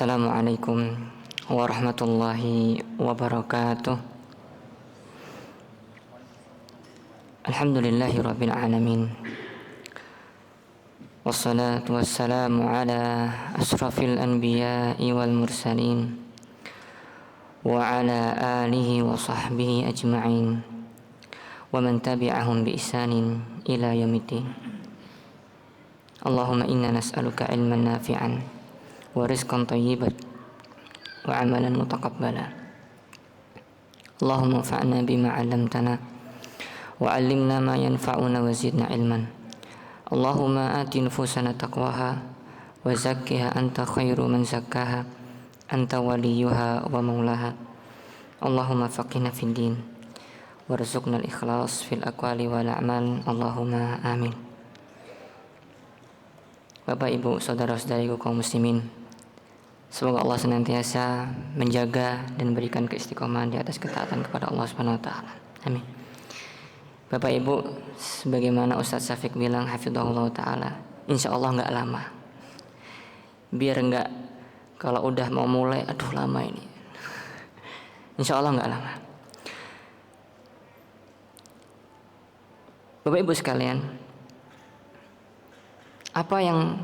Assalamualaikum warahmatullahi wabarakatuh. Alhamdulillahi rabbil alamin. Wassalatu wassalamu ala asrafil anbiya'i wal mursalin wa ala alihi wa sahbihi ajma'in wa man tabi'ahum bi ihsanin ila yaumiddin. Allahumma inna nas'aluka ilman nafi'an wa rizqan thayyiban wa amalan mutaqabbala. Allahumma anfa'na bima 'allamtana wa 'allimna ma yanfa'una wa zidna ilman. Allahumma ati nufusana taqwaha wa zakkiha anta khairu man zakkaha anta waliyuha wa maulaha. Allahumma faqihna fid din warzuqna al-ikhlas fil aqwali wal a'mal. Allahumma amin. Bapak, Ibu, saudara-saudariku kaum muslimin, semoga Allah senantiasa menjaga dan berikan keistiqomahan di atas ketaatan kepada Allah Subhanahu wa taala. Amin. Bapak Ibu, sebagaimana Ustaz Syafiq bilang hafizahullah taala, insyaallah enggak lama. Biar enggak kalau udah mau mulai aduh lama ini. Insyaallah enggak lama. Bapak Ibu sekalian, apa yang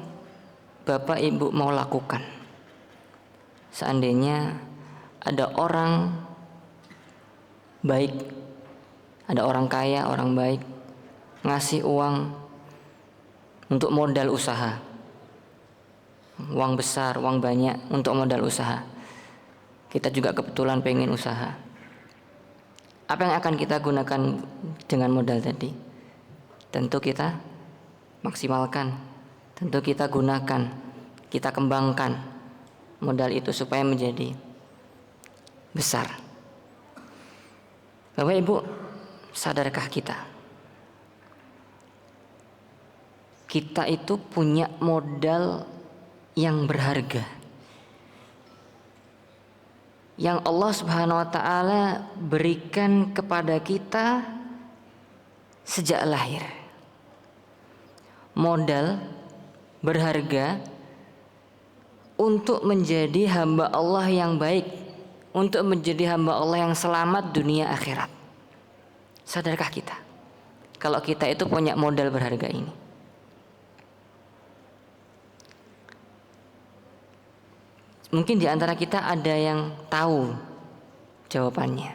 Bapak Ibu mau lakukan seandainya ada orang baik, ada orang kaya, orang baik ngasih uang untuk modal usaha, uang besar, uang banyak untuk modal usaha. Kita juga kebetulan pengen usaha. Apa yang akan kita gunakan dengan modal tadi? Tentu kita maksimalkan, tentu kita gunakan, kita kembangkan modal itu supaya menjadi besar. Bapak Ibu, sadarkah kita itu punya modal yang berharga yang Allah Subhanahu wa taala berikan kepada kita sejak lahir. Modal berharga untuk menjadi hamba Allah yang baik, untuk menjadi hamba Allah yang selamat dunia akhirat. Sadarkah kita kalau kita itu punya modal berharga ini? Mungkin di antara kita ada yang tahu jawabannya,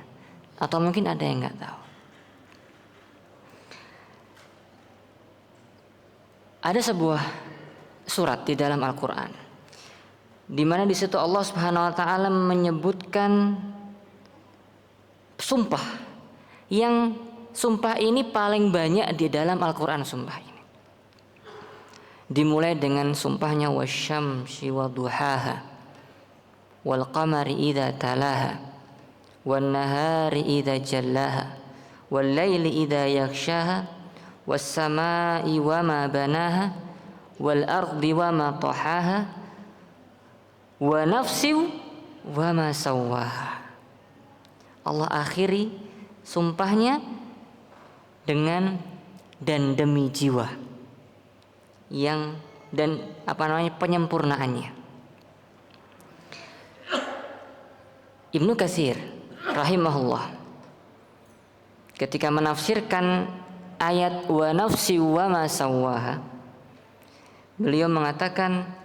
atau mungkin ada yang nggak tahu. Ada sebuah surat di dalam Al-Quran di mana di situ Allah Subhanahu wa taala menyebutkan sumpah yang sumpah ini paling banyak di dalam Al-Quran. Sumpah ini dimulai dengan sumpahnya wasyamsi waduhaha wal qamari idza talaha wan nahari idza jallaha wal laili idza yaghshaha was samai wa ma banaha wal ardi wa ma tahaha wa nafsi wa ma sawwaha. Allah akhiri sumpahnya dengan dan demi jiwa yang dan penyempurnaannya. Ibnu Katsir rahimahullah ketika menafsirkan ayat wa nafsi wa ma sawwaha, beliau mengatakan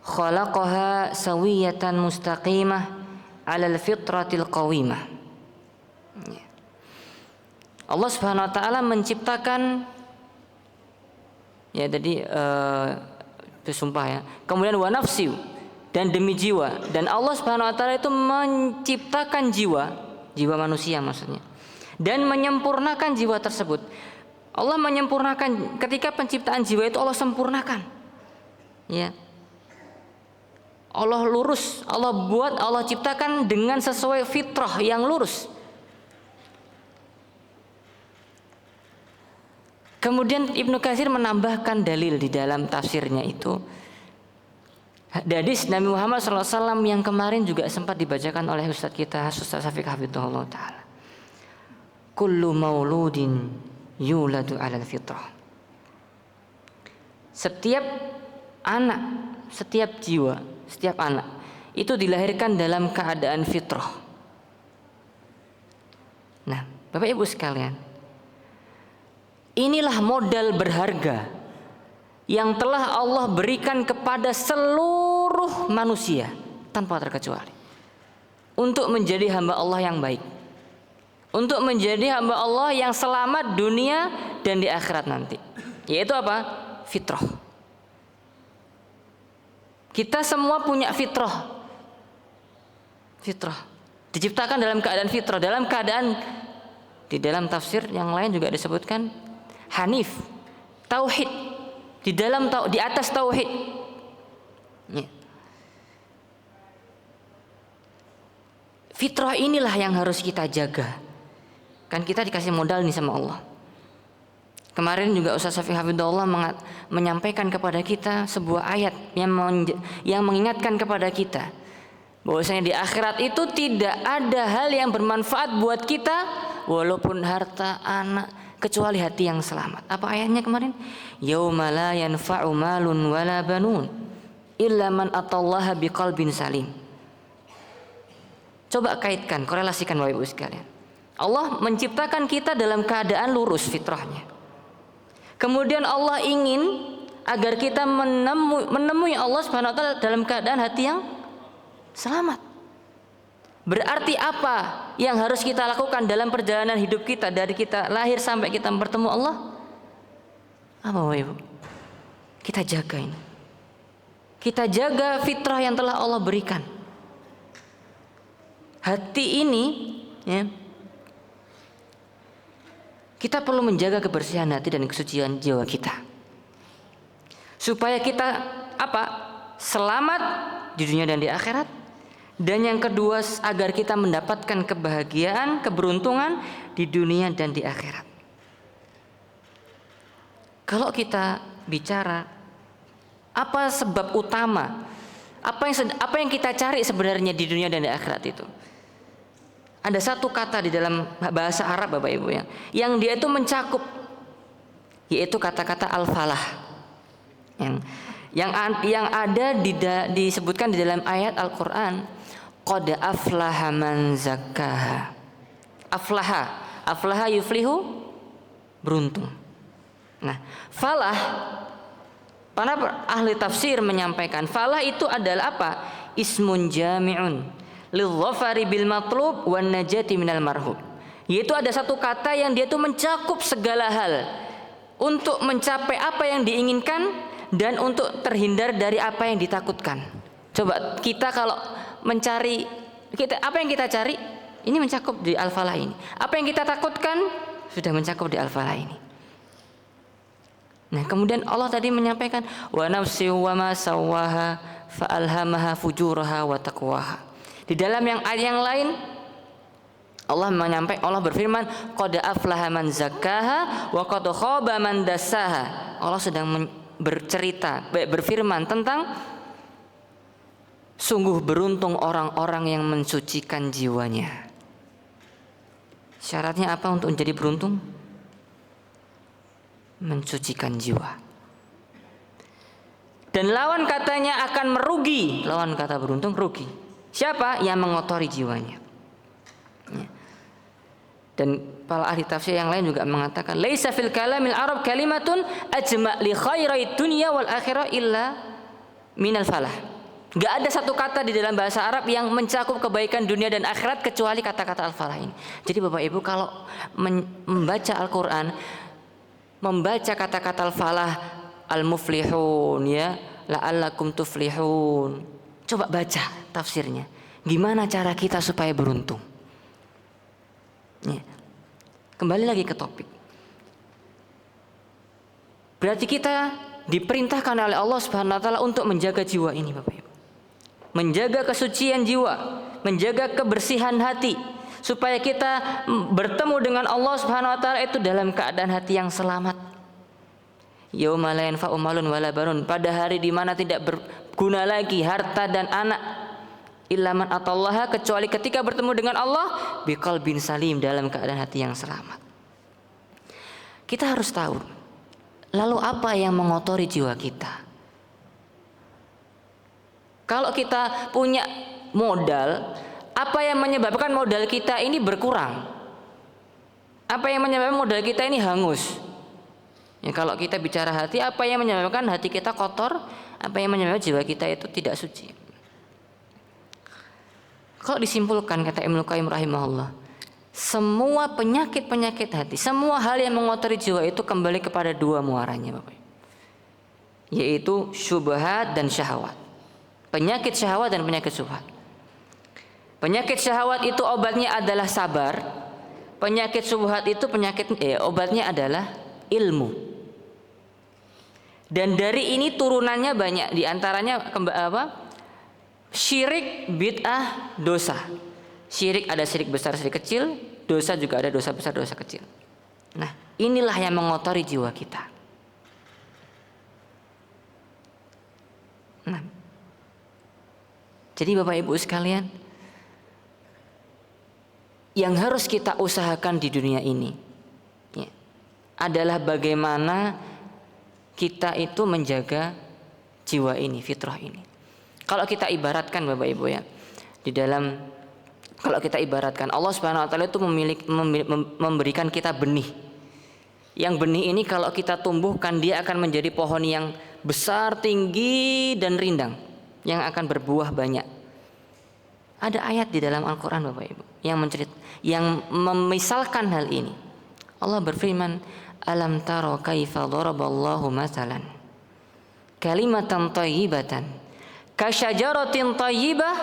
khalaqaha sawiyatan mustaqimah 'alal fitratil qawimah. Allah Subhanahu wa taala menciptakan tadi itu sumpah ya. Kemudian wa nafsi dan demi jiwa, dan Allah Subhanahu wa taala itu menciptakan jiwa manusia maksudnya, dan menyempurnakan jiwa tersebut. Allah menyempurnakan ketika penciptaan jiwa itu Allah sempurnakan. Ya. Allah lurus, Allah buat, Allah ciptakan dengan sesuai fitrah yang lurus. Kemudian Ibnu Katsir menambahkan dalil di dalam tafsirnya itu hadis Nabi Muhammad SAW yang kemarin juga sempat dibacakan oleh Ustaz kita Ustaz Syafiq hafizahullah taala. Kullu mauludin yuladu 'alal fitrah. Setiap anak, setiap jiwa, setiap anak itu dilahirkan dalam keadaan fitrah. Nah, Bapak Ibu sekalian, inilah modal berharga yang telah Allah berikan kepada seluruh manusia tanpa terkecuali, untuk menjadi hamba Allah yang baik, untuk menjadi hamba Allah yang selamat dunia dan di akhirat nanti. Yaitu apa? Fitrah. Kita semua punya fitrah. Fitrah diciptakan dalam keadaan fitrah, dalam keadaan, di dalam tafsir yang lain juga disebutkan hanif, tauhid, di atas tauhid. Ya. Fitrah inilah yang harus kita jaga. Kan kita dikasih modal nih sama Allah. Kemarin juga Ustaz Syafi'i Hafidhullah menyampaikan kepada kita sebuah ayat yang mengingatkan kepada kita bahwasanya di akhirat itu tidak ada hal yang bermanfaat buat kita walaupun harta, anak, kecuali hati yang selamat. Apa ayatnya kemarin? Yauma la yanfa'u malun wala banun illa man atallaha biqalbin salim. Coba kaitkan, korelasikan Bapak Ibu sekalian. Allah menciptakan kita dalam keadaan lurus fitrahnya. Kemudian Allah ingin agar kita menemui Allah Subhanahu wa taala dalam keadaan hati yang selamat. Berarti apa yang harus kita lakukan dalam perjalanan hidup kita dari kita lahir sampai kita bertemu Allah? Apa Bapak Ibu? Kita jaga ini. Kita jaga fitrah yang telah Allah berikan. Hati ini, ya, kita perlu menjaga kebersihan hati dan kesucian jiwa kita, supaya kita apa? Selamat di dunia dan di akhirat. Dan yang kedua, agar kita mendapatkan kebahagiaan, keberuntungan di dunia dan di akhirat. Kalau kita bicara apa sebab utama, apa yang kita cari sebenarnya di dunia dan di akhirat itu, ada satu kata di dalam bahasa Arab Bapak Ibu yang dia itu mencakup, yaitu kata-kata al-falah yang ada disebutkan di dalam ayat Al-Qur'an, qad aflaha man zakkaha. Aflaha yuflihu, beruntung. Nah, falah, para ahli tafsir menyampaikan falah itu adalah apa? Ismun jami'un lidhafari bil matlub wan najati minal marhub. Yaitu ada satu kata yang dia itu mencakup segala hal untuk mencapai apa yang diinginkan dan untuk terhindar dari apa yang ditakutkan. Coba kita kalau mencari, apa yang kita cari ini mencakup di al-falah ini. Apa yang kita takutkan sudah mencakup di al-falah ini. Nah, kemudian Allah tadi menyampaikan wa nafsi wa ma sawwaha fa alhamaha fujuraha wa taqwaha. Di dalam yang ayat yang lain Allah berfirman qad aflaha man zakkaha wa qad khaba man dassaha. Allah sedang berfirman tentang sungguh beruntung orang-orang yang mensucikan jiwanya. Syaratnya apa untuk menjadi beruntung? Mensucikan jiwa. Dan lawan katanya akan merugi. Lawan kata beruntung rugi. Siapa? Yang mengotori jiwanya. Ya. Dan para ahli tafsir yang lain juga mengatakan laisa fil kalamil arab kalimatun ajma' li khairid dunya wal akhirah illa minal falah. Gak ada satu kata di dalam bahasa Arab yang mencakup kebaikan dunia dan akhirat kecuali kata-kata al-falah ini. Jadi Bapak Ibu kalau membaca Al-Qur'an, membaca kata-kata al-falah, al-muflihun, ya, la'allakum tuflihun. Coba baca tafsirnya. Gimana cara kita supaya beruntung? Ya. Kembali lagi ke topik. Berarti kita diperintahkan oleh Allah Subhanahu wa taala untuk menjaga jiwa ini, Bapak Ibu. Menjaga kesucian jiwa, menjaga kebersihan hati, supaya kita bertemu dengan Allah Subhanahu wa taala itu dalam keadaan hati yang selamat. Yauma la yanfa'u malun wala banun, pada hari di mana tidak berguna lagi harta dan anak, illa man atallaha, kecuali ketika bertemu dengan Allah biqalbin salim, dalam keadaan hati yang selamat. Kita harus tahu, lalu apa yang mengotori jiwa kita? Kalau kita punya modal, apa yang menyebabkan modal kita ini berkurang? Apa yang menyebabkan modal kita ini hangus? Ya, kalau kita bicara hati, apa yang menyebabkan hati kita kotor? Apa yang menyebabkan jiwa kita itu tidak suci? Kalau disimpulkan, kata Ibnu Qayyim rahimahullah, semua penyakit-penyakit hati, semua hal yang mengotori jiwa itu kembali kepada dua muaranya, Bapak, yaitu syubhat dan syahwat. Penyakit syahwat dan penyakit syubhat. Penyakit syahwat itu obatnya adalah sabar. Penyakit syubhat itu obatnya adalah ilmu. Dan dari ini turunannya banyak, diantaranya syirik, bid'ah, dosa. Syirik ada syirik besar, syirik kecil. Dosa juga ada dosa besar, dosa kecil. Nah, inilah yang mengotori jiwa kita. Nah, jadi Bapak Ibu sekalian, yang harus kita usahakan di dunia ini ya, adalah bagaimana kita itu menjaga jiwa ini, fitrah ini. Kalau kita ibaratkan Bapak Ibu ya, kalau kita ibaratkan Allah Subhanahu wa taala itu memberikan kita benih. Yang benih ini kalau kita tumbuhkan, dia akan menjadi pohon yang besar, tinggi dan rindang, yang akan berbuah banyak. Ada ayat di dalam Al-Qur'an Bapak Ibu yang memisalkan hal ini. Allah berfirman, "Alam taro kaifa daraballahu mathalan kalimatan thayyibatan kasyajaratin thayyibah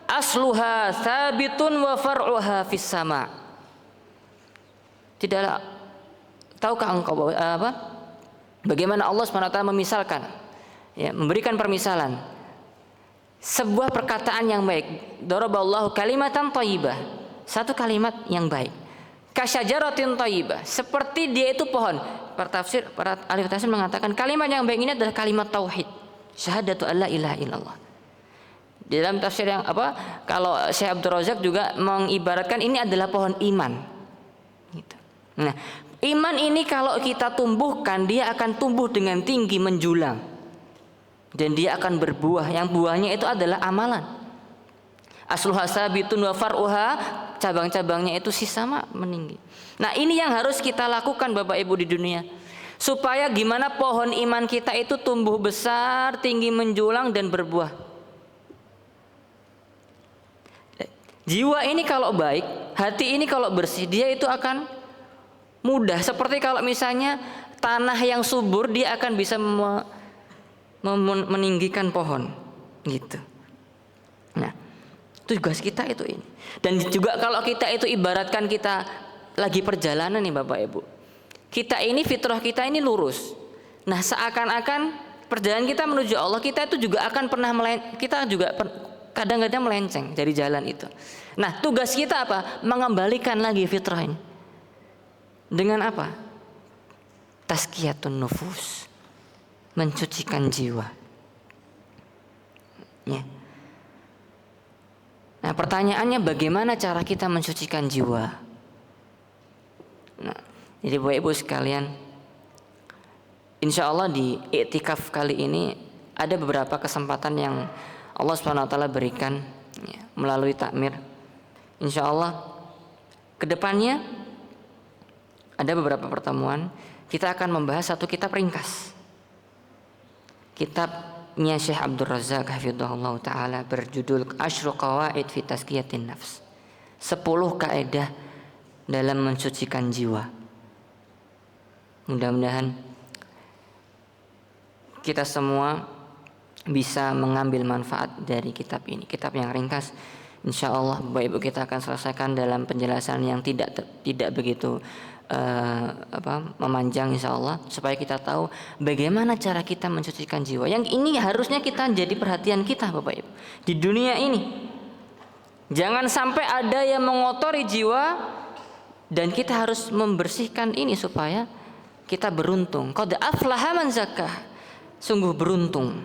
asluha tsabitun wa far'uha fis sama'." Tidaklah tahukah engkau bagaimana Allah SWT memisalkan, ya, memberikan permisalan sebuah perkataan yang baik. Daraballahu kalimatan thayyibah, satu kalimat yang baik. Kasyajaratin thayyibah, seperti dia itu pohon. Para ahli tafsir mengatakan kalimat yang baik ini adalah kalimat tauhid, syahadatu alla ilaha illallah. Di dalam tafsir yang kalau Syekh Abdul Razak juga mengibaratkan ini adalah pohon iman. Gitu. Nah, iman ini kalau kita tumbuhkan, dia akan tumbuh dengan tinggi menjulang. Dan dia akan berbuah, yang buahnya itu adalah amalan. Asluha sabitun wa far'uha, cabang-cabangnya itu sisama meninggi. Nah, ini yang harus kita lakukan Bapak Ibu di dunia. Supaya gimana pohon iman kita itu tumbuh besar, tinggi menjulang dan berbuah. Jiwa ini kalau baik, hati ini kalau bersih, dia itu akan mudah. Seperti kalau misalnya tanah yang subur, dia akan bisa meninggikan pohon gitu. Nah, tugas kita itu ini. Dan juga kalau kita itu ibaratkan kita lagi perjalanan nih Bapak Ibu, kita ini fitrah kita ini lurus. Nah, seakan-akan perjalanan kita menuju Allah, kita itu juga akan kadang-kadang melenceng dari jalan itu. Nah, tugas kita apa? Mengembalikan lagi fitrah ini. Dengan apa? Tazkiyatun nufus, mencucikan jiwa. Ya. Nah, pertanyaannya bagaimana cara kita mensucikan jiwa? Nah, jadi Bapak Ibu sekalian, insya Allah di iktikaf kali ini ada beberapa kesempatan yang Allah SWT berikan ya, melalui takmir. Insya Allah kedepannya ada beberapa pertemuan, kita akan membahas satu kitab ringkas. Kitabnya Syekh Abdul Razak hafizahullah ta'ala berjudul Asyru Qawaid fi Tazkiyatin Nafs, 10 kaidah dalam mensucikan jiwa. Mudah-mudahan kita semua bisa mengambil manfaat dari kitab ini. Kitab yang ringkas, insya Allah Bapak Ibu kita akan selesaikan dalam penjelasan yang tidak begitu memanjang insya Allah, supaya kita tahu bagaimana cara kita mensucikan jiwa. Yang ini harusnya kita jadi perhatian kita Bapak Ibu di dunia ini. Jangan sampai ada yang mengotori jiwa, dan kita harus membersihkan ini supaya kita beruntung. Qad aflaha man zakkah, sungguh beruntung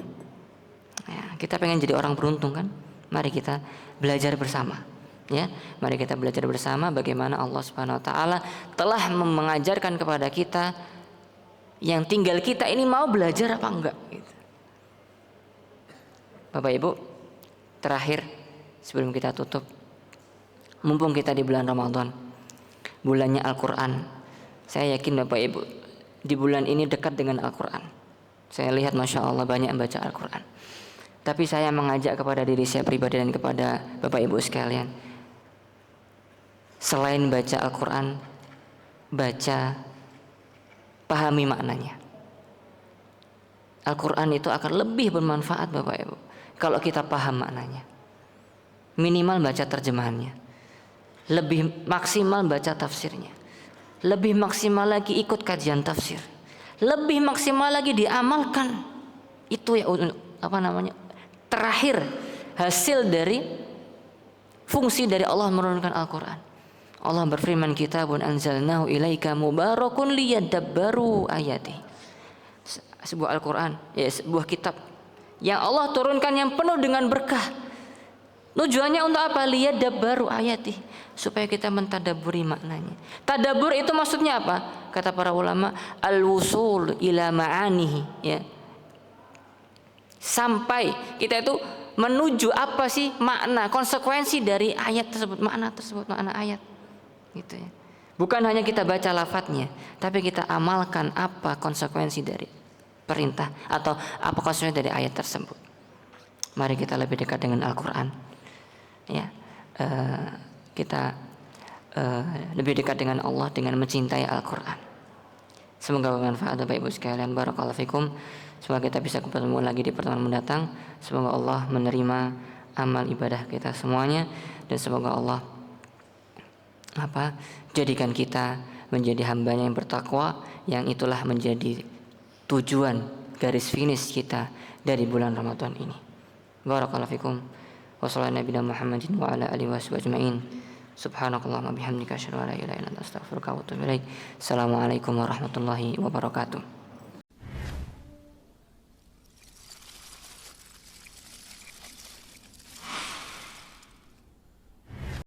ya, kita pengen jadi orang beruntung kan? Mari kita belajar bersama. Ya, mari kita belajar bersama bagaimana Allah Subhanahu wa taala telah mengajarkan kepada kita, yang tinggal kita ini mau belajar apa enggak gitu. Bapak Ibu, terakhir sebelum kita tutup, mumpung kita di bulan Ramadan, bulannya Al-Quran, saya yakin Bapak Ibu di bulan ini dekat dengan Al-Quran. Saya lihat Masya Allah banyak membaca Al-Quran. Tapi saya mengajak kepada diri saya pribadi dan kepada Bapak Ibu sekalian, selain baca Al-Quran, pahami maknanya. Al-Quran itu akan lebih bermanfaat Bapak Ibu kalau kita paham maknanya. Minimal baca terjemahannya, lebih maksimal baca tafsirnya, lebih maksimal lagi ikut kajian tafsir, lebih maksimal lagi diamalkan. Itu ya terakhir hasil dari fungsi dari Allah menurunkan Al-Quran. Allah berfirman, kitabun anzalnahu ilaika mubarakun liyadabbaru ayati. Sebuah Al-Quran, ya sebuah kitab yang Allah turunkan yang penuh dengan berkah. Tujuannya untuk apa? Liyadabbaru ayati, supaya kita mentadabburi maknanya. Tadabbur itu maksudnya apa? Kata para ulama, al-wusul ila ma'anihi, ya. Sampai kita itu menuju apa sih makna, konsekuensi dari ayat tersebut, makna ayat. Gitu ya. Bukan hanya kita baca lafadznya, tapi kita amalkan apa konsekuensi dari perintah atau apa konsekuensi dari ayat tersebut. Mari kita lebih dekat dengan Al-Quran, ya. Kita lebih dekat dengan Allah dengan mencintai Al-Quran. Semoga bermanfaat Bapak Ibu sekalian. Barakallahu fikum. Semoga kita bisa ketemu lagi di pertemuan mendatang. Semoga Allah menerima amal ibadah kita semuanya, dan semoga Allah jadikan kita menjadi hambanya yang bertakwa, yang itulah menjadi tujuan garis finish kita dari bulan Ramadan ini. Barakallahu fikum. Wassallallahu nabiyana Muhammadin wa ala alihi washabihi ajmain. Subhanakallahumma bihamdika asyhadu an la ilaha illa anta astaghfiruka wa atubu ilaik. Assalamualaikum warahmatullahi wabarakatuh.